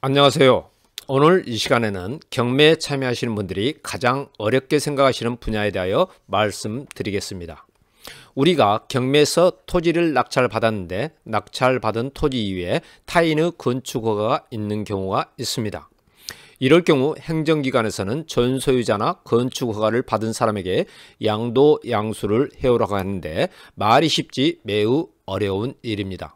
안녕하세요. 오늘 이 시간에는 경매에 참여하시는 분들이 가장 어렵게 생각하시는 분야에 대하여 말씀드리겠습니다. 우리가 경매에서 토지를 낙찰받았는데 낙찰받은 토지 이외에 타인의 건축허가가 있는 경우가 있습니다. 이럴 경우 행정기관에서는 전소유자나 건축허가를 받은 사람에게 양도 양수를 해오라고 하는데 말이 쉽지 매우 어려운 일입니다.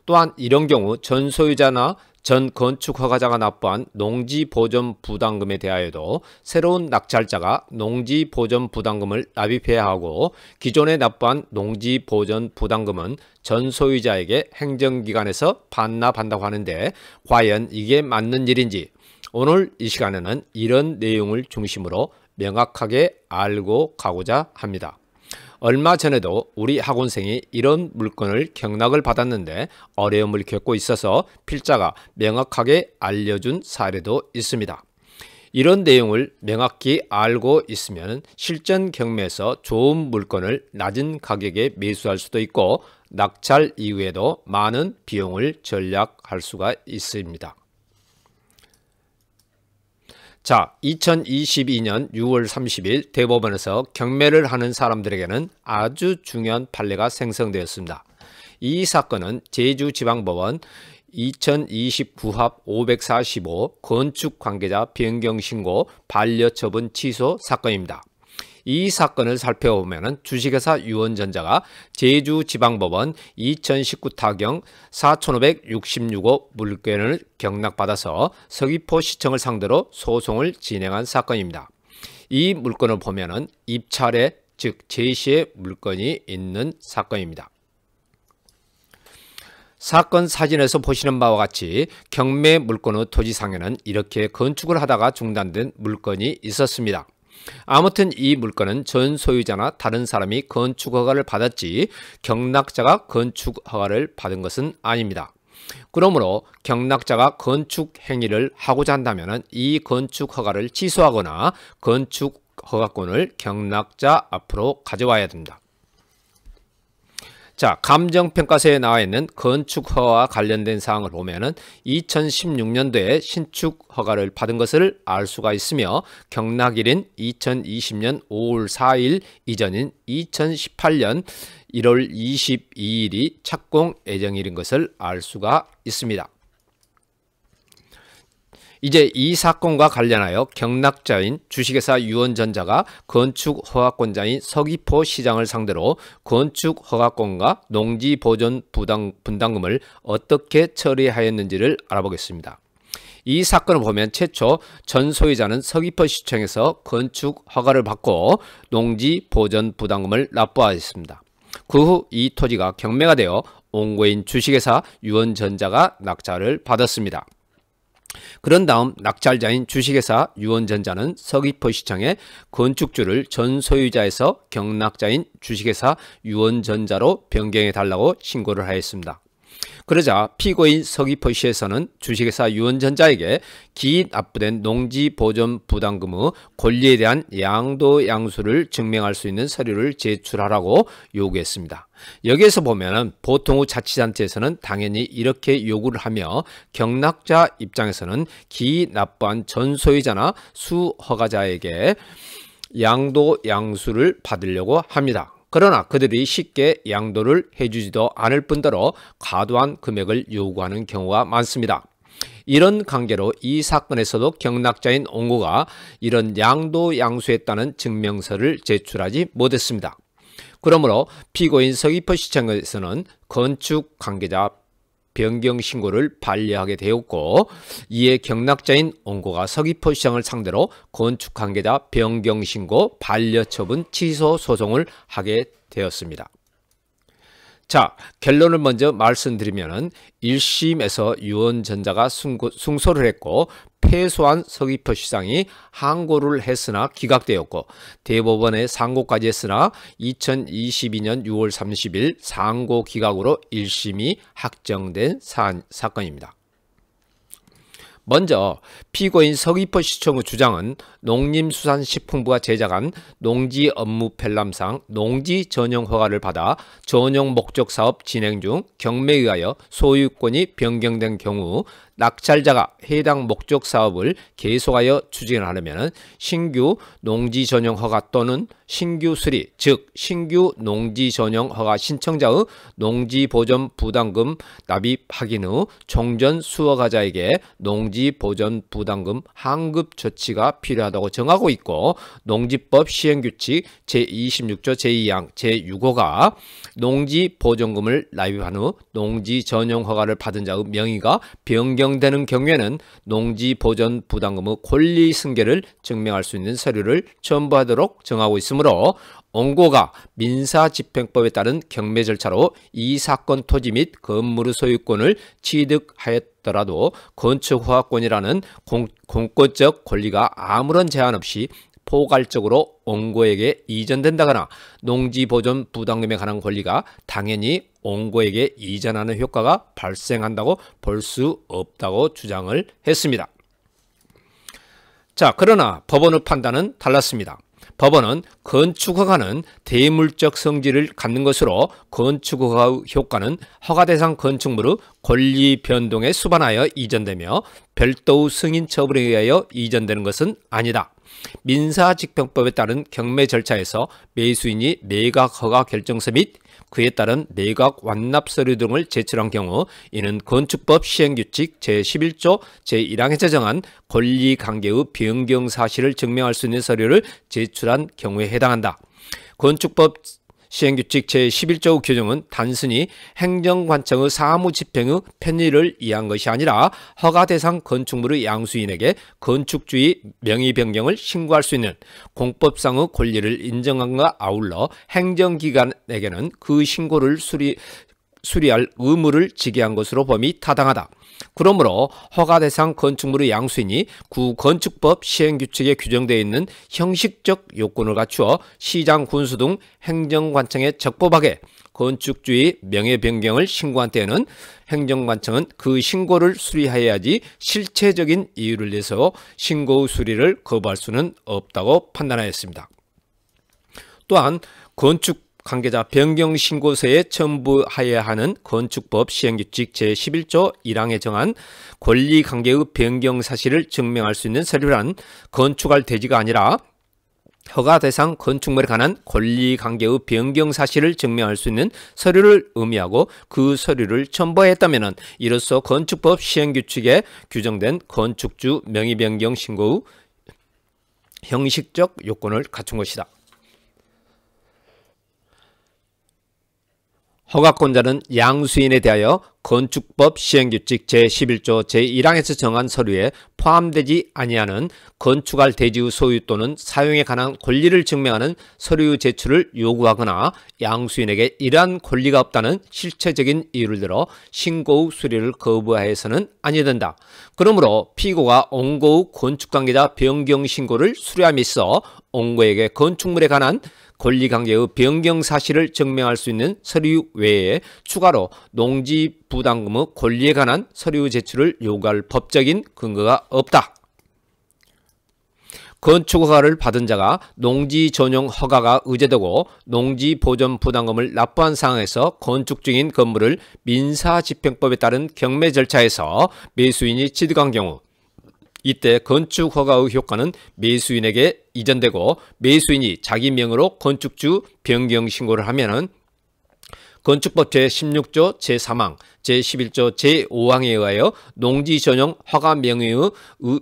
또한 이런 경우 전소유자나 전 건축허가자가 납부한 농지보전부담금에 대하여도 새로운 낙찰자가 농지보전부담금을 납입해야 하고 기존에 납부한 농지보전부담금은 전소유자에게 행정기관에서 반납한다고 하는데 과연 이게 맞는 일인지 오늘 이 시간에는 이런 내용을 중심으로 명확하게 알고 가고자 합니다. 얼마 전에도 우리 학원생이 이런 물건을 경락을 받았는데 어려움을 겪고 있어서 필자가 명확하게 알려준 사례도 있습니다. 이런 내용을 명확히 알고 있으면 실전 경매에서 좋은 물건을 낮은 가격에 매수할 수도 있고 낙찰 이후에도 많은 비용을 절약할 수가 있습니다. 자, 2022년 6월 30일 대법원에서 경매를 하는 사람들에게는 아주 중요한 판례가 생성되었습니다. 이 사건은 제주지방법원 2029합 545 건축관계자 변경신고 반려처분 취소 사건입니다. 이 사건을 살펴보면 주식회사 유원전자가 제주지방법원 2019 타경 4,566억 물건을 경락받아서 서귀포시청을 상대로 소송을 진행한 사건입니다. 이 물건을 보면 입찰에 즉 제시의 물건이 있는 사건입니다. 사건 사진에서 보시는 바와 같이 경매 물건의 토지상에는 이렇게 건축을 하다가 중단된 물건이 있었습니다. 아무튼 이 물건은 전 소유자나 다른 사람이 건축허가를 받았지 경락자가 건축허가를 받은 것은 아닙니다. 그러므로 경락자가 건축행위를 하고자 한다면 이 건축허가를 취소하거나 건축허가권을 경락자 앞으로 가져와야 됩니다. 자, 감정평가서에 나와 있는 건축허가와 관련된 사항을 보면은 2016년도에 신축허가를 받은 것을 알 수가 있으며 경락일인 2020년 5월 4일 이전인 2018년 1월 22일이 착공 예정일인 것을 알 수가 있습니다. 이제 이 사건과 관련하여 경락자인 주식회사 유원전자가 건축허가권자인 서귀포시장을 상대로 건축허가권과 농지보존분담금을 어떻게 처리하였는지를 알아보겠습니다. 이 사건을 보면 최초 전 소유자는 서귀포시청에서 건축허가를 받고 농지보존부담금을 납부하였습니다. 그 후 이 토지가 경매가 되어 옹고인 주식회사 유원전자가 낙찰을 받았습니다. 그런 다음 낙찰자인 주식회사 유원전자는 서귀포시청에 건축주를 전 소유자에서 경락자인 주식회사 유원전자로 변경해 달라고 신고를 하였습니다. 그러자 피고인 서귀포시에서는 주식회사 유원전자에게 기납부된 농지보존부담금의 권리에 대한 양도 양수를 증명할 수 있는 서류를 제출하라고 요구했습니다. 여기에서 보면 보통의 자치단체에서는 당연히 이렇게 요구를 하며 경락자 입장에서는 기납부한 전소유자나 수허가자에게 양도 양수를 받으려고 합니다. 그러나 그들이 쉽게 양도를 해주지도 않을 뿐더러 과도한 금액을 요구하는 경우가 많습니다. 이런 관계로 이 사건에서도 경락자인 옹고가 이런 양도 양수했다는 증명서를 제출하지 못했습니다. 그러므로 피고인 서귀포시청에서는 건축관계자 변경신고를 반려하게 되었고 이에 경락자인 옹고가 서귀포시청을 상대로 건축관계자 변경신고 반려처분 취소 소송을 하게 되었습니다. 자, 결론을 먼저 말씀드리면 1심에서 유원전자가 승소를 했고 패소한 서귀포시장이 항고를 했으나 기각되었고 대법원에 상고까지 했으나 2022년 6월 30일 상고 기각으로 1심이 확정된 사건입니다. 먼저 피고인 서귀포시청의 주장은 농림수산식품부가 제작한 농지업무펠람상 농지전용허가를 받아 전용 목적사업 진행 중 경매에 의하여 소유권이 변경된 경우 낙찰자가 해당 목적 사업을 계속하여 추진하려면 신규 농지 전용 허가 또는 신규 수리, 즉 신규 농지 전용 허가 신청자의 농지 보전 부담금 납입 확인 후 종전 수허가자에게 농지 보전 부담금 환급 조치가 필요하다고 정하고 있고, 농지법 시행규칙 제26조 제2항 제6호가 농지 보전금을 납입한 후 농지 전용 허가를 받은 자의 명의가 변경되는 경우에는 농지 보전 부담금의 권리 승계를 증명할 수 있는 서류를 첨부하도록 정하고 있으므로 원고가 민사집행법에 따른 경매 절차로 이 사건 토지 및 건물의 소유권을 취득하였더라도 건축허가권이라는 공권적 권리가 아무런 제한 없이 포괄적으로 원고에게 이전된다거나 농지보전 부담금에 관한 권리가 당연히 원고에게 이전하는 효과가 발생한다고 볼 수 없다고 주장을 했습니다. 자, 그러나 법원의 판단은 달랐습니다. 법원은 건축허가는 대물적 성질을 갖는 것으로 건축허가의 효과는 허가대상 건축물의 권리 변동에 수반하여 이전되며 별도의 승인 처분에 의하여 이전되는 것은 아니다. 민사집행법에 따른 경매 절차에서 매수인이 매각 허가 결정서 및 그에 따른 매각 완납 서류 등을 제출한 경우 이는 건축법 시행규칙 제11조 제1항에서 정한 권리관계의 변경 사실을 증명할 수 있는 서류를 제출한 경우에 해당한다. 건축법 시행규칙 제11조 규정은 단순히 행정관청의 사무집행의 편의를 위한 것이 아니라 허가대상 건축물의 양수인에게 건축주의 명의 변경을 신고할 수 있는 공법상의 권리를 인정함과 아울러 행정기관에게는 그 신고를 수리할 의무를 지게 한 것으로 범이 타당하다. 그러므로 허가대상 건축물의 양수인이 구건축법 시행규칙에 규정되어 있는 형식적 요건을 갖추어 시장, 군수 등 행정관청에 적법하게 건축주의 명예 변경을 신고한 때에는 행정관청은 그 신고를 수리해야지 실체적인 이유를 내서 신고 수리를 거부할 수는 없다고 판단하였습니다. 또한 건축 관계자 변경신고서에 첨부하여야 하는 건축법 시행규칙 제11조 1항에 정한 권리관계의 변경 사실을 증명할 수 있는 서류란 건축할 대지가 아니라 허가대상 건축물에 관한 권리관계의 변경 사실을 증명할 수 있는 서류를 의미하고 그 서류를 첨부했다면 이로써 건축법 시행규칙에 규정된 건축주 명의변경 신고의 형식적 요건을 갖춘 것이다. 허가권자는 양수인에 대하여 건축법 시행규칙 제11조 제1항에서 정한 서류에 포함되지 아니하는 건축할 대지의 소유 또는 사용에 관한 권리를 증명하는 서류 제출을 요구하거나 양수인에게 이러한 권리가 없다는 실체적인 이유를 들어 신고의 수리를 거부하여서는 아니 된다. 그러므로 피고가 원고의 건축관계자 변경 신고를 수리함에 있어 원고에게 건축물에 관한 권리관계의 변경 사실을 증명할 수 있는 서류 외에 추가로 농지 부담금의 권리에 관한 서류 제출을 요구할 법적인 근거가 없다. 건축허가를 받은 자가 농지 전용 허가가 의제되고 농지 보전 부담금을 납부한 상황에서 건축 중인 건물을 민사집행법에 따른 경매 절차에서 매수인이 취득한 경우 이때 건축허가의 효과는 매수인에게 이전되고 매수인이 자기 명의로 건축주 변경 신고를 하면은 건축법 제16조 제3항, 제11조 제5항에 의하여 농지 전용 허가 명의의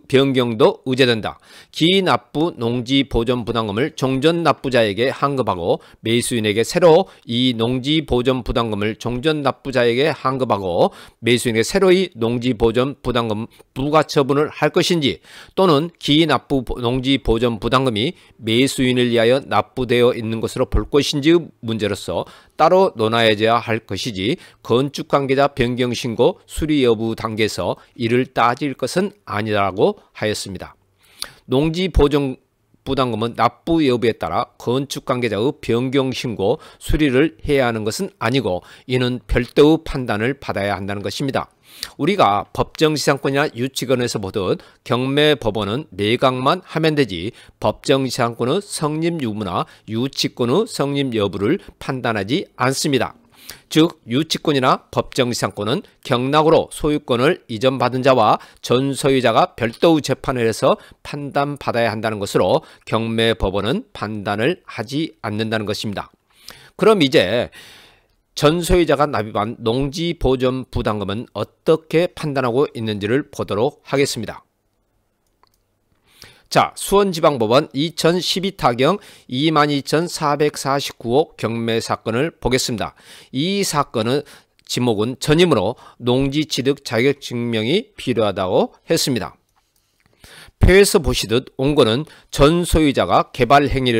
변경도 의제된다. 기납부 농지 보전 부담금을 종전 납부자에게 환급하고 매수인에게 새로 이 농지 보전 부담금을 종전 납부자에게 환급하고 매수인에게 새로이 농지 보전 부담금 부과 처분을 할 것인지 또는 기납부 농지 보전 부담금이 매수인을 위하여 납부되어 있는 것으로 볼 것인지의 문제로서 따로 논하여야 할 것이지 건축관계자 변경신고 수리 여부 단계에서 이를 따질 것은 아니라고 하였습니다. 농지보전 부담금은 납부 여부에 따라 건축관계자의 변경신고 수리를 해야 하는 것은 아니고 이는 별도의 판단을 받아야 한다는 것입니다. 우리가 법정시장권이나 유치권에서 보듯 경매법원은 매각만 하면 되지 법정시장권의 성립 유무나 유치권의 성립 여부를 판단하지 않습니다. 즉 유치권이나 법정지상권은 경락으로 소유권을 이전받은 자와 전 소유자가 별도의 재판을 해서 판단받아야 한다는 것으로 경매법원은 판단을 하지 않는다는 것입니다. 그럼 이제 전 소유자가 납입한 농지보전 부담금은 어떻게 판단하고 있는지를 보도록 하겠습니다. 자, 수원지방법원 2012 타경 22,449호 경매사건을 보겠습니다. 이 사건은 지목은 전임으로 농지취득 자격증명이 필요하다고 했습니다. 표에서 보시듯 온거는 전 소유자가 개발행위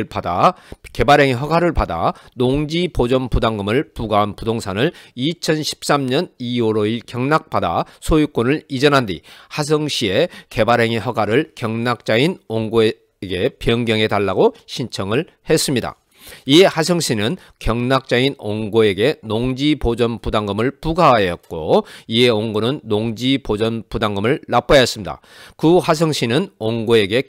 허가를 받아 농지보전부담금을 부과한 부동산을 2013년 2월 5일 경락받아 소유권을 이전한 뒤 하성시에 개발행위 허가를 경락자인 온고에게 변경해달라고 신청을 했습니다. 이에 하성시는 경락자인 온고에게 농지보전부담금을 부과하였고 이에 온고는 농지보전부담금을 납부해야 했습니다. 그 하성시는 온고에게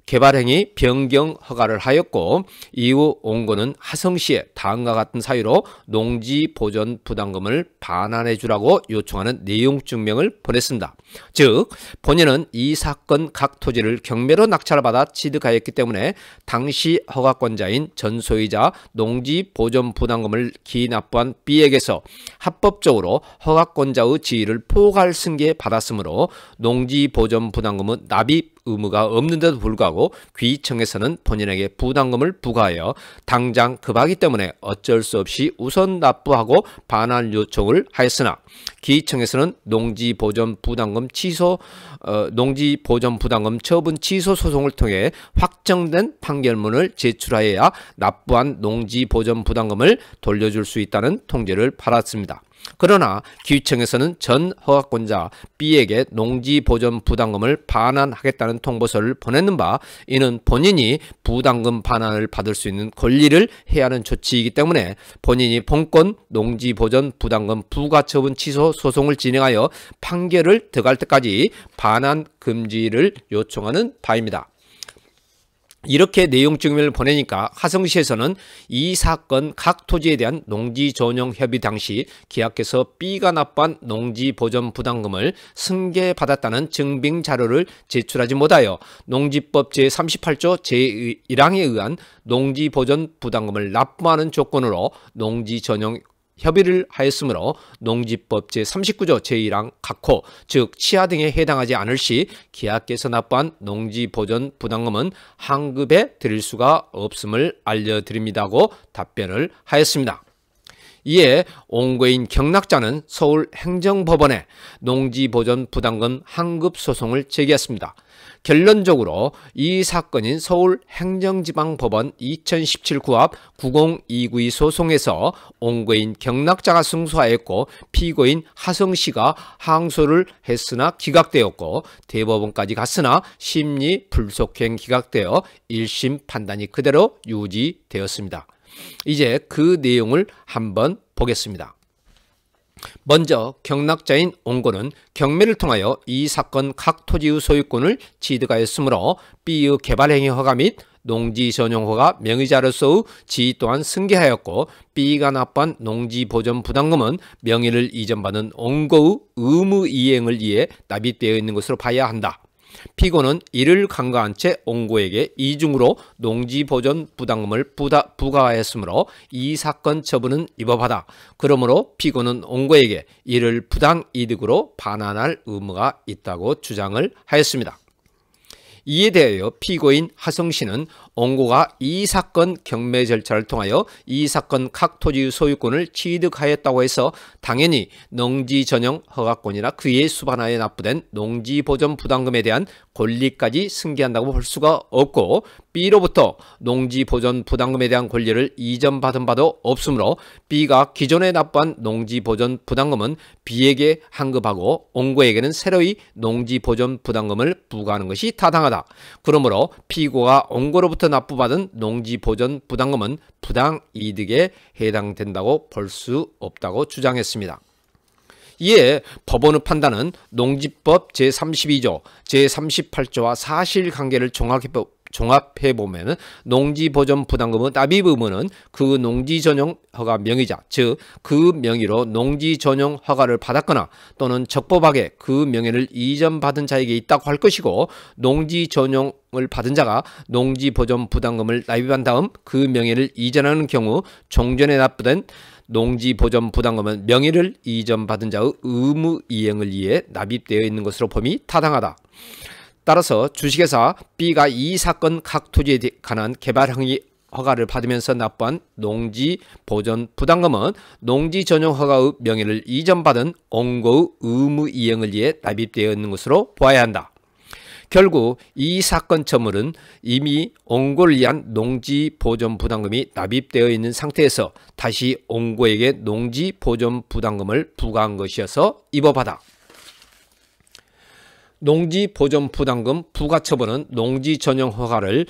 개발행위 변경 허가를 하였고 이후 온고는 하성시에 다음과 같은 사유로 농지보전부담금을 반환해 주라고 요청하는 내용증명을 보냈습니다. 즉 본인은 이 사건 각 토지를 경매로 낙찰받아 취득하였기 때문에 당시 허가권자인 전 소유자 농지보전부담금을 기납부한 B에게서 합법적으로 허가권자의 지위를 포괄 승계받았으므로 농지보전부담금은 납입 의무가 없는데도 불구하고 귀청에서는 본인에게 부담금을 부과하여 당장 급하기 때문에 어쩔 수 없이 우선 납부하고 반환 요청을 하였으나 기청에서는 농지보전부담금 처분 취소 소송을 통해 확정된 판결문을 제출하여야 납부한 농지보전부담금을 돌려줄 수 있다는 통지를 받았습니다. 그러나 기휘청에서는 전 허가권자 B에게 농지보전부담금을 반환하겠다는 통보서를 보냈는 바 이는 본인이 부담금 반환을 받을 수 있는 권리를 해하는 조치이기 때문에 본인이 본건 농지보전부담금 부과처분 취소 소송을 진행하여 판결을 득할 때까지 반환 금지를 요청하는 바입니다. 이렇게 내용증명을 보내니까 하성시에서는 이 사건 각 토지에 대한 농지전용 협의 당시 계약해서 B가 납부한 농지보전부담금을 승계받았다는 증빙자료를 제출하지 못하여 농지법 제38조 제1항에 의한 농지보전부담금을 납부하는 조건으로 농지전용 협의를 하였으므로 농지법 제39조 제1항 각호 즉 치하 등에 해당하지 않을 시 계약께서 납부한 농지보전부담금은 환급에 드릴 수가 없음을 알려드립니다고 답변을 하였습니다. 이에 온고인 경락자는 서울행정법원에 농지보전부담금 환급소송을 제기했습니다. 결론적으로 이 사건인 서울행정지방법원 2017 구합 90292 소송에서 온고인 경락자가 승소하였고 피고인 하성시가 항소를 했으나 기각되었고 대법원까지 갔으나 심리 불속행 기각되어 1심 판단이 그대로 유지되었습니다. 이제 그 내용을 한번 보겠습니다. 먼저 경락자인 온고는 경매를 통하여 이 사건 각 토지의 소유권을 취득하였으므로 B의 개발행위 허가 및 농지전용허가 명의자로서의 지위 또한 승계하였고 B가 납부한 농지보전부담금은 명의를 이전받은 온고의 의무이행을 위해 납입되어 있는 것으로 봐야 한다. 피고는 이를 간과한 채 온고에게 이중으로 농지보전부담금을 부과하였으므로 이 사건 처분은 위법하다. 그러므로 피고는 온고에게 이를 부당이득으로 반환할 의무가 있다고 주장을 하였습니다. 이에 대하여 피고인 하성시는 온고가 이 사건 경매 절차를 통하여 이 사건 각 토지의 소유권을 취득하였다고 해서 당연히 농지전용 허가권이나 그에 수반하여 납부된 농지보전부담금에 대한 권리까지 승계한다고 볼 수가 없고 B로부터 농지보전부담금에 대한 권리를 이전받은 바도 없으므로 B가 기존에 납부한 농지보전부담금은 B에게 환급하고 온고에게는 새로이 농지보전부담금을 부과하는 것이 타당하다. 그러므로 피고가 온고로부터 납부받은 농지보전부담금은 부당이득에 해당된다고 볼 수 없다고 주장했습니다. 이에 법원의 판단은 농지법 제32조, 제38조와 사실관계를 종합해 보면 농지보존부담금의 납입 의무는 그 농지 전용 허가 명의자, 즉 그 명의로 농지 전용 허가를 받았거나 또는 적법하게 그 명예를 이전받은 자에게 있다고 할 것이고, 농지 전용을 받은 자가 농지보존부담금을 납입한 다음 그 명예를 이전하는 경우 종전에 납부된 농지보존부담금은 명예를 이전받은 자의 의무 이행을 위해 납입되어 있는 것으로 봄이 타당하다. 따라서 주식회사 B가 이 사건 각 토지에 관한 개발 행위 허가를 받으면서 납부한 농지보존부담금은 농지 전용 허가의 명예를 이전받은 옹고의 의무 이행을 위해 납입되어 있는 것으로 보아야 한다. 결국 이 사건 처물은 이미 옹고를 위한 농지보존부담금이 납입되어 있는 상태에서 다시 옹고에게 농지보존부담금을 부과한 것이어서 위법하다. 농지보존부담금 부과처분은 농지 전용 허가를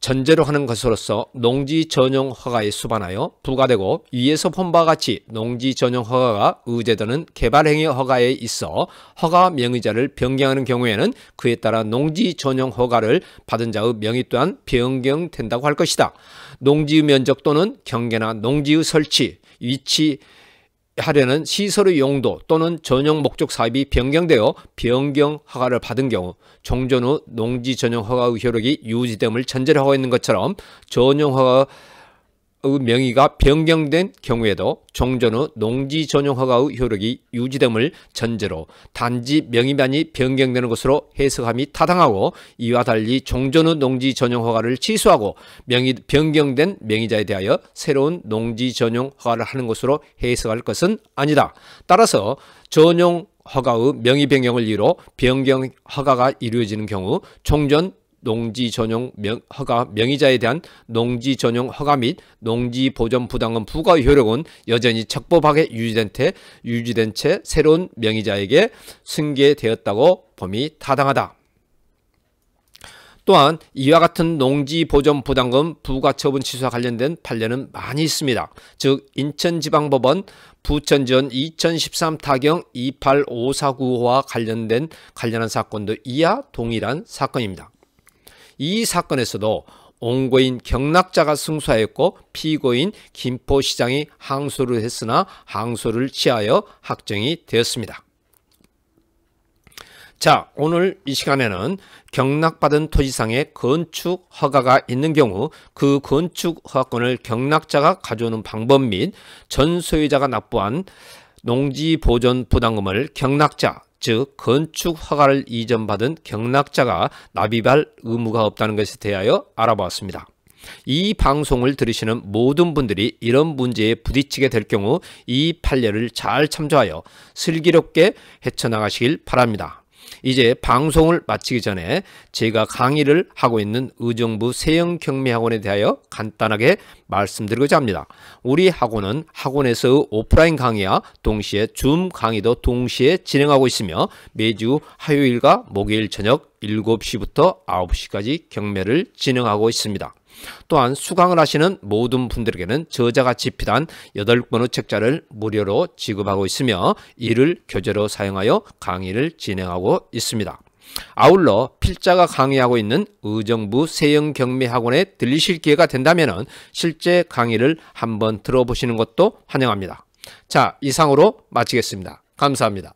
전제로 하는 것으로서 농지 전용 허가에 수반하여 부과되고, 위에서 본 바와 같이 농지 전용 허가가 의제되는 개발행위 허가에 있어 허가 명의자를 변경하는 경우에는 그에 따라 농지 전용 허가를 받은 자의 명의 또한 변경된다고 할 것이다. 농지의 면적 또는 경계나 농지의 설치, 위치 하려는 시설의 용도 또는 전용 목적 사업이 변경되어 변경 허가를 받은 경우 종전 후 농지 전용 허가의 효력이 유지됨을 전제로 하고 있는 것처럼, 전용 허가의 명의가 변경된 경우에도 종전 후 농지 전용 허가의 효력이 유지됨을 전제로 단지 명의만이 변경되는 것으로 해석함이 타당하고, 이와 달리 종전 후 농지 전용 허가를 취소하고 명의 변경된 명의자에 대하여 새로운 농지 전용 허가를 하는 것으로 해석할 것은 아니다. 따라서 전용 허가의 명의 변경을 이유로 변경 허가가 이루어지는 경우 종전 농지 전용 허가 명의자에 대한 농지 전용 허가 및 농지보존부담금 부과의 효력은 여전히 적법하게 유지된 채 새로운 명의자에게 승계되었다고 봄이 타당하다. 또한 이와 같은 농지보존부담금 부과처분 취소와 관련된 판례는 많이 있습니다. 즉 인천지방법원 부천지원 2013 타경 285495와 관련한 사건도 이와 동일한 사건입니다. 이 사건에서도 옹고인 경락자가 승소하였고 피고인 김포시장이 항소를 했으나 항소를 취하여 확정이 되었습니다. 자, 오늘 이 시간에는 경락받은 토지상에 건축 허가가 있는 경우 그 건축 허가권을 경락자가 가져오는 방법 및 전 소유자가 납부한 농지보존부담금을 경락자, 즉 건축 허가를 이전받은 경락자가 납입할 의무가 없다는 것에 대하여 알아보았습니다. 이 방송을 들으시는 모든 분들이 이런 문제에 부딪히게 될 경우 이 판례를 잘 참조하여 슬기롭게 헤쳐나가시길 바랍니다. 이제 방송을 마치기 전에 제가 강의를 하고 있는 의정부 세영경매학원에 대하여 간단하게 말씀드리고자 합니다. 우리 학원은 학원에서 오프라인 강의와 동시에 줌 강의도 동시에 진행하고 있으며 매주 화요일과 목요일 저녁 7시부터 9시까지 경매를 진행하고 있습니다. 또한 수강을 하시는 모든 분들에게는 저자가 집필한 8권의 책자를 무료로 지급하고 있으며 이를 교재로 사용하여 강의를 진행하고 있습니다. 아울러 필자가 강의하고 있는 의정부 세영경매학원에 들리실 기회가 된다면 실제 강의를 한번 들어보시는 것도 환영합니다. 자, 이상으로 마치겠습니다. 감사합니다.